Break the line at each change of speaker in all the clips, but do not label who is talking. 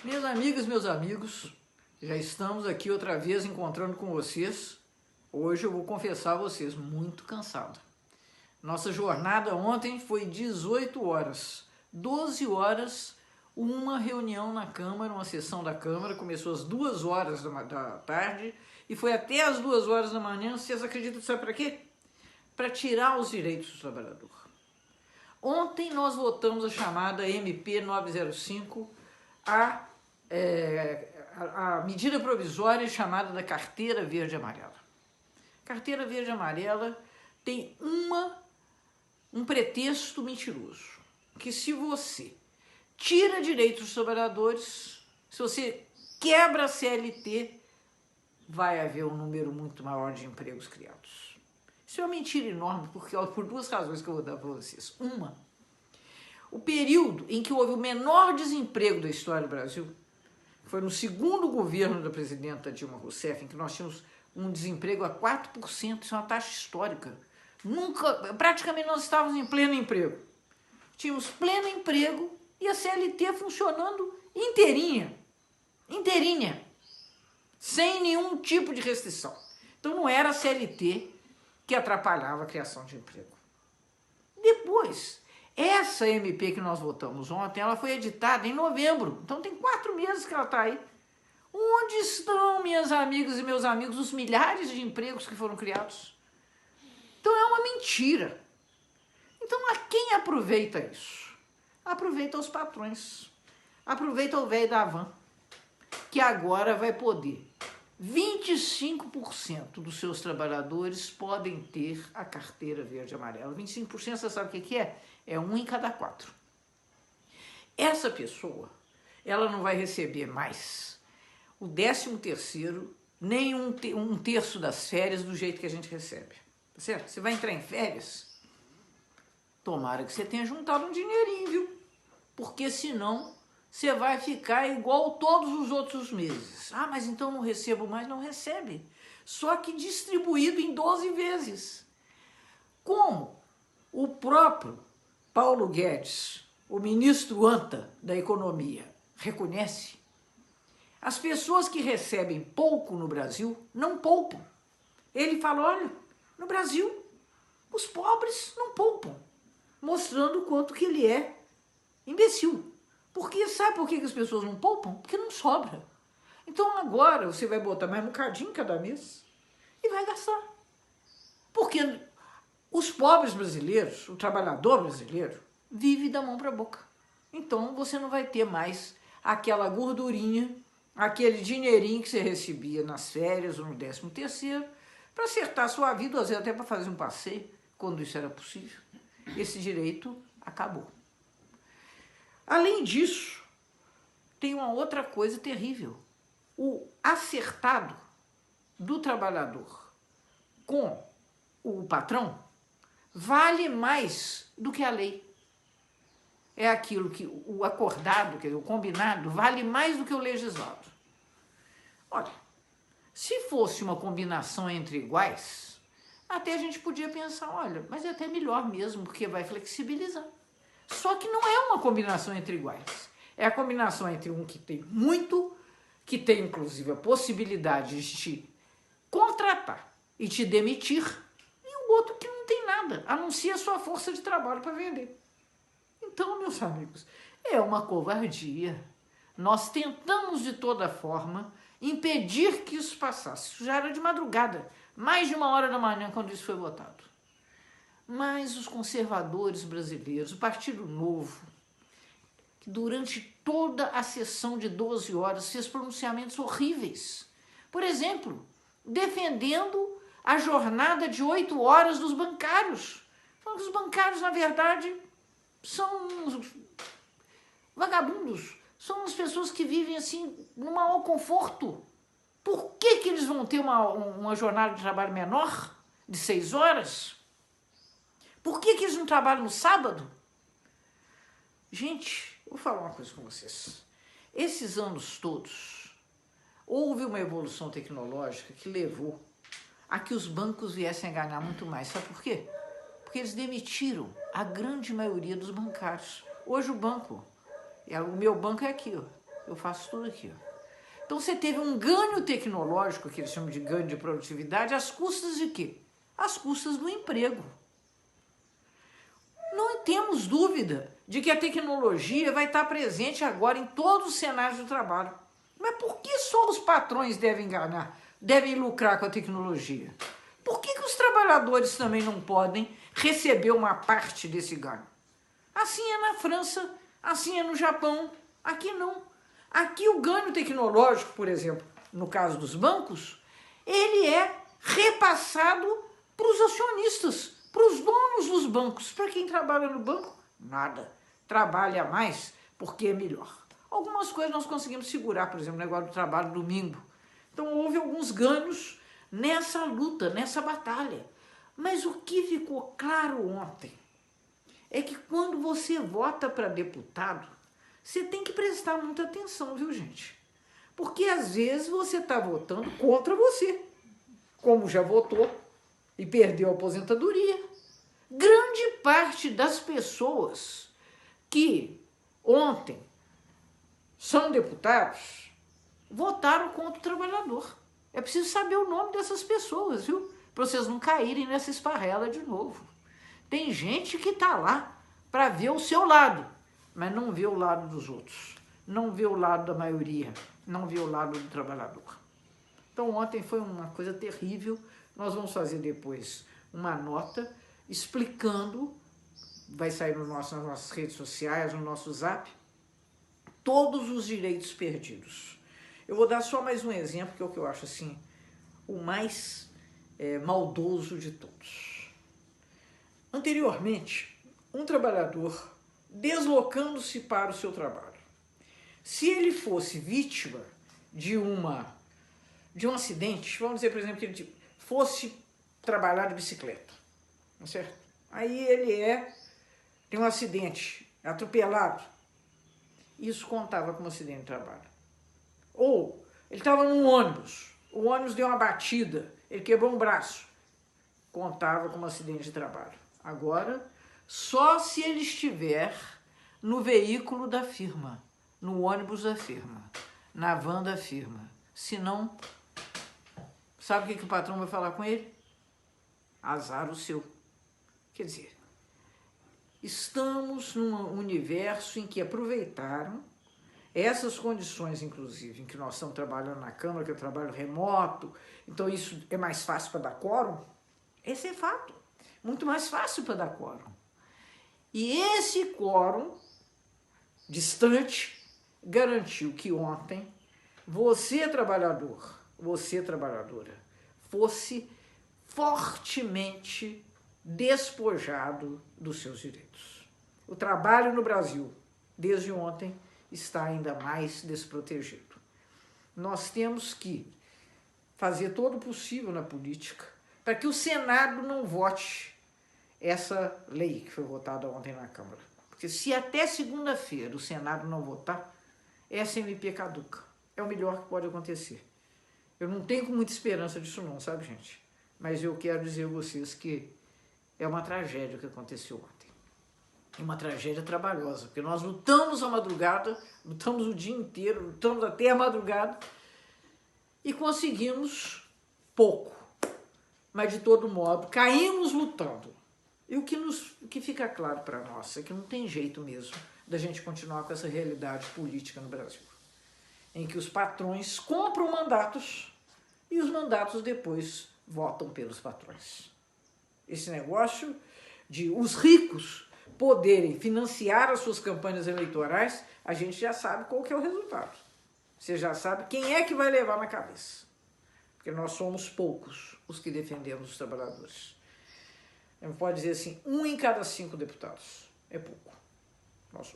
Minhas amigas, meus amigos, já estamos aqui outra vez encontrando com vocês. Hoje eu vou confessar a vocês, muito cansado. Nossa jornada ontem foi 18 horas, 12 horas, uma reunião na Câmara, uma sessão da Câmara, começou às 2 horas da tarde e foi até às 2 horas da manhã. Vocês acreditam, sabe para quê? Para tirar os direitos do trabalhador. Ontem nós votamos a chamada MP 905, a medida provisória chamada da Carteira Verde e Amarela. Carteira Verde e Amarela tem um pretexto mentiroso, que se você tira direitos dos trabalhadores, se você quebra a CLT, vai haver um número muito maior de empregos criados. Isso é uma mentira enorme, por duas razões que eu vou dar para vocês. Uma, o período em que houve o menor desemprego da história do Brasil foi no segundo governo da presidenta Dilma Rousseff, em que nós tínhamos um desemprego a 4%, isso é uma taxa histórica. Praticamente nós estávamos em pleno emprego. Tínhamos pleno emprego e a CLT funcionando inteirinha, sem nenhum tipo de restrição. Então não era a CLT que atrapalhava a criação de emprego. Depois, essa MP que nós votamos ontem, ela foi editada em novembro, então tem 4 meses que ela está aí. Onde estão, minhas amigas e meus amigos, os milhares de empregos que foram criados? Então é uma mentira. Então a quem aproveita isso? Aproveita os patrões, aproveita o velho da van, que agora vai poder. 25% dos seus trabalhadores podem ter a carteira verde e amarela. 25% você sabe o que é? É 1 em cada 4. Essa pessoa, ela não vai receber mais o 13º, nem um terço das férias do jeito que a gente recebe. Tá certo? Você vai entrar em férias, tomara que você tenha juntado um dinheirinho, viu? Porque senão você vai ficar igual todos os outros meses. Ah, mas então não recebo mais? Não recebe. Só que distribuído em 12 vezes. Como o próprio Paulo Guedes, o ministro anta da Economia, reconhece, as pessoas que recebem pouco no Brasil não poupam. Ele fala, olha, no Brasil os pobres não poupam, mostrando o quanto que ele é imbecil. Porque sabe por que as pessoas não poupam? Porque não sobra. Então agora você vai botar mais um bocadinho cada mês e vai gastar. Porque os pobres brasileiros, o trabalhador brasileiro, vive da mão para a boca. Então você não vai ter mais aquela gordurinha, aquele dinheirinho que você recebia nas férias ou no 13º, para acertar a sua vida, ou às vezes até para fazer um passeio, quando isso era possível. Esse direito acabou. Além disso, tem uma outra coisa terrível. O acertado do trabalhador com o patrão vale mais do que a lei. É aquilo que o acordado, quer dizer, o combinado, vale mais do que o legislado. Olha, se fosse uma combinação entre iguais, até a gente podia pensar, olha, mas é até melhor mesmo, porque vai flexibilizar. Só que não é uma combinação entre iguais. É a combinação entre um que tem muito, que tem inclusive a possibilidade de te contratar e te demitir, e o outro que não tem nada, a não ser a sua força de trabalho para vender. Então, meus amigos, é uma covardia. Nós tentamos de toda forma impedir que isso passasse. Isso já era de madrugada, mais de 1 hora da manhã quando isso foi votado. Mas os conservadores brasileiros, o Partido Novo, que durante toda a sessão de 12 horas fez pronunciamentos horríveis. Por exemplo, defendendo a jornada de 8 horas dos bancários. Falando que os bancários, na verdade, são uns vagabundos, são as pessoas que vivem assim no maior conforto. Por que eles vão ter uma jornada de trabalho menor, de 6 horas? Por que eles não trabalham no sábado? Gente, vou falar uma coisa com vocês. Esses anos todos, houve uma evolução tecnológica que levou a que os bancos viessem a ganhar muito mais. Sabe por quê? Porque eles demitiram a grande maioria dos bancários. Hoje o meu banco é aqui, ó. Eu faço tudo aqui, ó. Então você teve um ganho tecnológico, que eles chamam de ganho de produtividade, às custas de quê? Às custas do emprego. Não temos dúvida de que a tecnologia vai estar presente agora em todos os cenários do trabalho. Mas por que só os patrões devem ganhar, devem lucrar com a tecnologia? Por que os trabalhadores também não podem receber uma parte desse ganho? Assim é na França, assim é no Japão, aqui não. Aqui o ganho tecnológico, por exemplo, no caso dos bancos, ele é repassado para os acionistas, para os donos dos bancos. Para quem trabalha no banco, nada. Trabalha mais porque é melhor. Algumas coisas nós conseguimos segurar, por exemplo, o negócio do trabalho domingo. Então houve alguns ganhos nessa luta, nessa batalha. Mas o que ficou claro ontem é que quando você vota para deputado, você tem que prestar muita atenção, viu, gente? Porque às vezes você está votando contra você, como já votou e perdeu a aposentadoria. Grande parte das pessoas que ontem são deputados votaram contra o trabalhador. É preciso saber o nome dessas pessoas, viu? Para vocês não caírem nessa esparrela de novo. Tem gente que está lá para ver o seu lado, mas não vê o lado dos outros, não vê o lado da maioria, não vê o lado do trabalhador. Então ontem foi uma coisa terrível. Nós vamos fazer depois uma nota explicando, vai sair nas nossas redes sociais, no nosso Zap, todos os direitos perdidos. Eu vou dar só mais um exemplo, que é o que eu acho assim, o mais maldoso de todos. Anteriormente, um trabalhador deslocando-se para o seu trabalho, se ele fosse vítima de um acidente, vamos dizer, por exemplo, que ele fosse trabalhar de bicicleta, não é certo? Aí ele tem um acidente, é atropelado, isso contava como acidente de trabalho. Ou ele estava num ônibus, o ônibus deu uma batida, ele quebrou um braço, contava como acidente de trabalho. Agora, só se ele estiver no veículo da firma, no ônibus da firma, na van da firma. Se não, sabe o que o patrão vai falar com ele? Azar o seu. Quer dizer, estamos num universo em que aproveitaram essas condições, inclusive, em que nós estamos trabalhando na Câmara, que é o trabalho remoto, então isso é mais fácil para dar quórum. Esse é fato. Muito mais fácil para dar quórum. E esse quórum distante garantiu que ontem você, trabalhador, você, trabalhadora, fosse fortemente despojado dos seus direitos. O trabalho no Brasil, desde ontem, está ainda mais desprotegido. Nós temos que fazer todo o possível na política para que o Senado não vote essa lei que foi votada ontem na Câmara. Porque se até segunda-feira o Senado não votar, essa MP caduca. É o melhor que pode acontecer. Eu não tenho muita esperança disso não, sabe, gente? Mas eu quero dizer a vocês que é uma tragédia o que aconteceu ontem. É uma tragédia trabalhosa, porque nós lutamos a madrugada, lutamos o dia inteiro, lutamos até a madrugada e conseguimos pouco. Mas, de todo modo, caímos lutando. E o que fica claro para nós é que não tem jeito mesmo da gente continuar com essa realidade política no Brasil, em que os patrões compram mandatos e os mandatos depois votam pelos patrões. Esse negócio de os ricos poderem financiar as suas campanhas eleitorais, a gente já sabe qual que é o resultado. Você já sabe quem é que vai levar na cabeça. Porque nós somos poucos os que defendemos os trabalhadores. A gente pode dizer assim, 1 em cada 5 deputados. É pouco.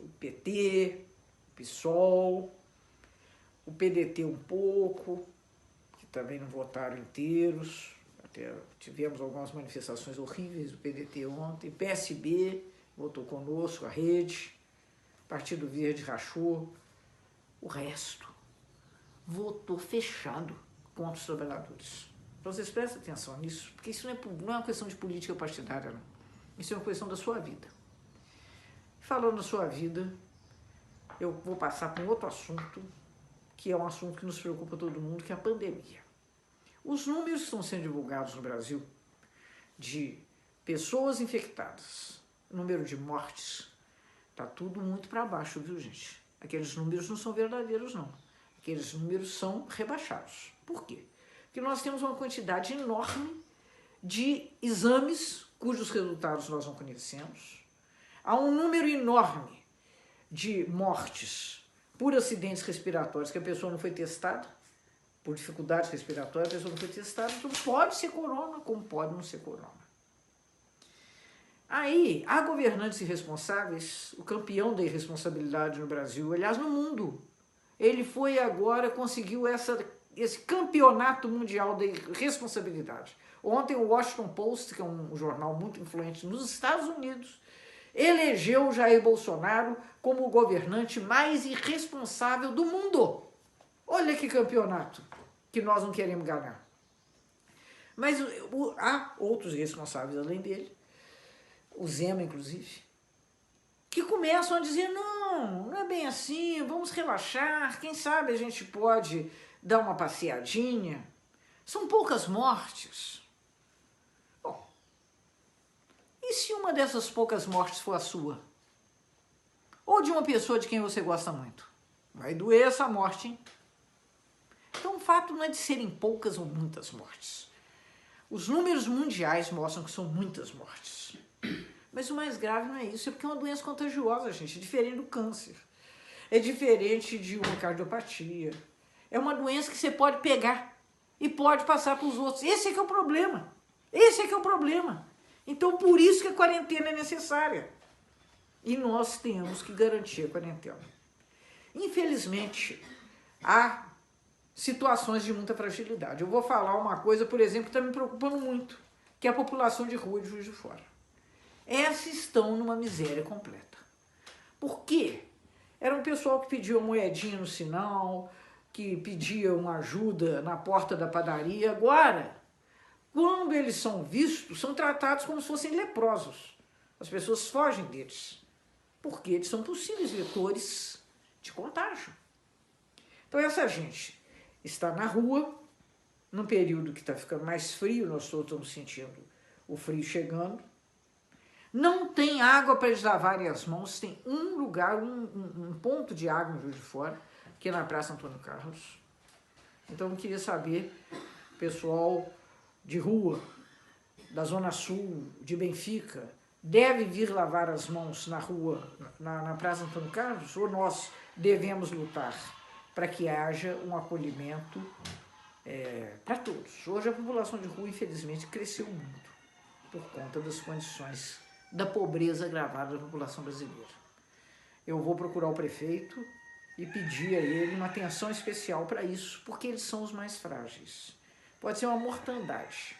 O PT, o PSOL, o PDT um pouco, que também não votaram inteiros. Até tivemos algumas manifestações horríveis do PDT ontem. PSB votou conosco, a Rede, Partido Verde rachou. O resto votou fechado contra os trabalhadores. Então vocês prestem atenção nisso, porque isso não é uma questão de política partidária, não. Isso é uma questão da sua vida. Falando da sua vida, eu vou passar para um outro assunto, que é um assunto que nos preocupa todo mundo, que é a pandemia. Os números que estão sendo divulgados no Brasil de pessoas infectadas, número de mortes, está tudo muito para baixo, viu, gente? Aqueles números não são verdadeiros, não. Aqueles números são rebaixados. Por quê? Porque nós temos uma quantidade enorme de exames cujos resultados nós não conhecemos. Há um número enorme de mortes por acidentes respiratórios que a pessoa não foi testada, por dificuldades respiratórias, a pessoa não foi testada, então pode ser corona, como pode não ser corona. Aí, há governantes irresponsáveis, o campeão da irresponsabilidade no Brasil, aliás, no mundo. Ele foi agora, conseguiu esse campeonato mundial da irresponsabilidade. Ontem o Washington Post, que é um jornal muito influente nos Estados Unidos, elegeu Jair Bolsonaro como o governante mais irresponsável do mundo. Olha que campeonato que nós não queremos ganhar. Mas há outros responsáveis além dele, o Zema inclusive, que começam a dizer, não é bem assim, vamos relaxar, quem sabe a gente pode dar uma passeadinha. São poucas mortes. Bom, e se uma dessas poucas mortes for a sua? Ou de uma pessoa de quem você gosta muito? Vai doer essa morte, hein? Então o fato não é de serem poucas ou muitas mortes. Os números mundiais mostram que são muitas mortes. Mas o mais grave não é isso, é porque é uma doença contagiosa, gente, é diferente do câncer. É diferente de uma cardiopatia. É uma doença que você pode pegar e pode passar para os outros. Esse é que é o problema. Esse é que é o problema. Então, por isso que a quarentena é necessária. E nós temos que garantir a quarentena. Infelizmente, há situações de muita fragilidade. Eu vou falar uma coisa, por exemplo, que está me preocupando muito, que é a população de rua de Juiz de Fora. Essas estão numa miséria completa. Por quê? Era um pessoal que pedia uma moedinha no sinal, que pedia uma ajuda na porta da padaria. Agora, quando eles são vistos, são tratados como se fossem leprosos. As pessoas fogem deles, porque eles são possíveis vetores de contágio. Então essa gente está na rua, num período que está ficando mais frio, nós todos estamos sentindo o frio chegando. Não tem água para eles lavarem as mãos, tem um lugar, um ponto de água em Juiz de Fora, que é na Praça Antônio Carlos. Então eu queria saber, pessoal de rua, da Zona Sul, de Benfica, deve vir lavar as mãos na rua, na Praça Antônio Carlos, ou nós devemos lutar para que haja um acolhimento para todos? Hoje a população de rua, infelizmente, cresceu muito por conta das condições da pobreza agravada da população brasileira. Eu vou procurar o prefeito e pedir a ele uma atenção especial para isso, porque eles são os mais frágeis. Pode ser uma mortandade,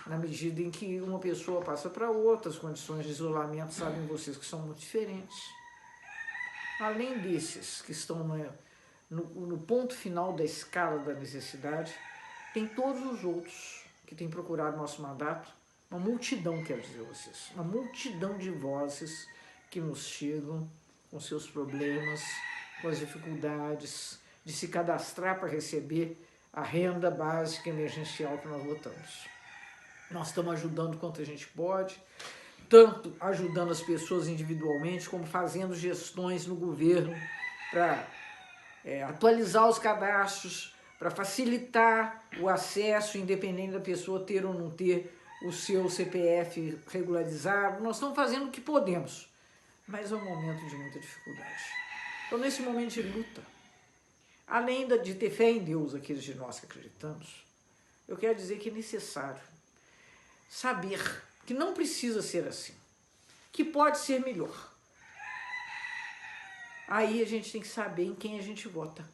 na medida em que uma pessoa passa para outra, as condições de isolamento, sabem vocês que são muito diferentes. Além desses que estão no ponto final da escala da necessidade, tem todos os outros que têm procurado nosso mandato, uma multidão, quero dizer a vocês, uma multidão de vozes que nos chegam com seus problemas, com as dificuldades de se cadastrar para receber a renda básica emergencial que nós votamos. Nós estamos ajudando quanto a gente pode, tanto ajudando as pessoas individualmente, como fazendo gestões no governo para atualizar os cadastros, para facilitar o acesso, independente da pessoa ter ou não ter o seu CPF regularizado. Nós estamos fazendo o que podemos, mas é um momento de muita dificuldade. Então, nesse momento de luta, além de ter fé em Deus, aqueles de nós que acreditamos, eu quero dizer que é necessário saber que não precisa ser assim, que pode ser melhor. Aí a gente tem que saber em quem a gente vota.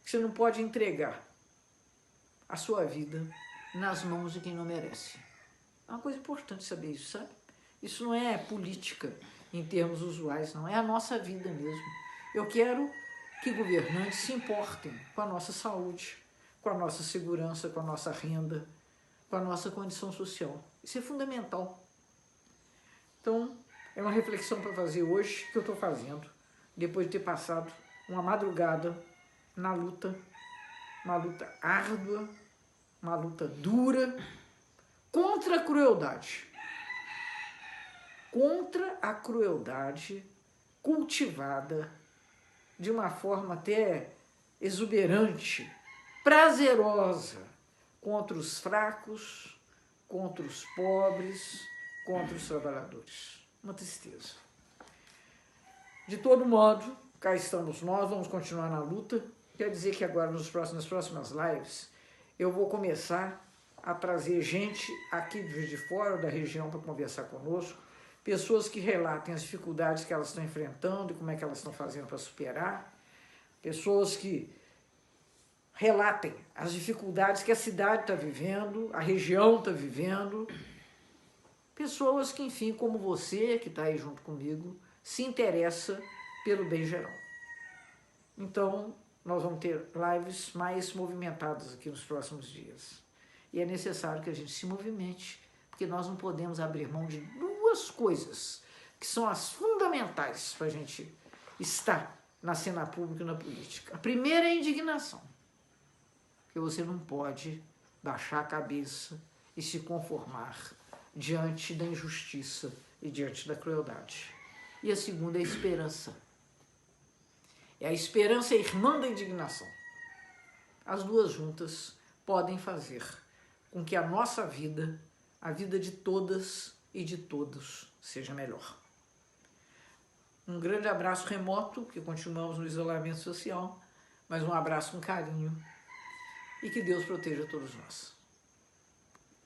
Você não pode entregar a sua vida nas mãos de quem não merece. É uma coisa importante saber isso, sabe? Isso não é política em termos usuais, não. É a nossa vida mesmo. Eu quero que governantes se importem com a nossa saúde, com a nossa segurança, com a nossa renda, com a nossa condição social. Isso é fundamental. Então, É uma reflexão para fazer hoje que eu estou fazendo, depois de ter passado uma madrugada na luta, uma luta árdua, uma luta dura, contra a crueldade. Contra a crueldade cultivada de uma forma até exuberante, prazerosa, contra os fracos, contra os pobres, contra os trabalhadores. Uma tristeza. De todo modo, cá estamos nós, vamos continuar na luta. Quer dizer que agora, nas próximas lives, eu vou começar a trazer gente aqui de fora da região para conversar conosco, pessoas que relatem as dificuldades que elas estão enfrentando e como é que elas estão fazendo para superar, pessoas que relatem as dificuldades que a cidade está vivendo, a região está vivendo, pessoas que, enfim, como você, que está aí junto comigo, se interessa pelo bem geral. Então, nós vamos ter lives mais movimentadas aqui nos próximos dias. E é necessário que a gente se movimente, porque nós não podemos abrir mão de duas coisas que são as fundamentais para a gente estar na cena pública e na política. A primeira é a indignação, porque você não pode baixar a cabeça e se conformar diante da injustiça e diante da crueldade. E a segunda é a esperança. É a esperança irmã da indignação. As duas juntas podem fazer com que a nossa vida, a vida de todas e de todos, seja melhor. Um grande abraço remoto, porque continuamos no isolamento social, mas um abraço com carinho e que Deus proteja todos nós.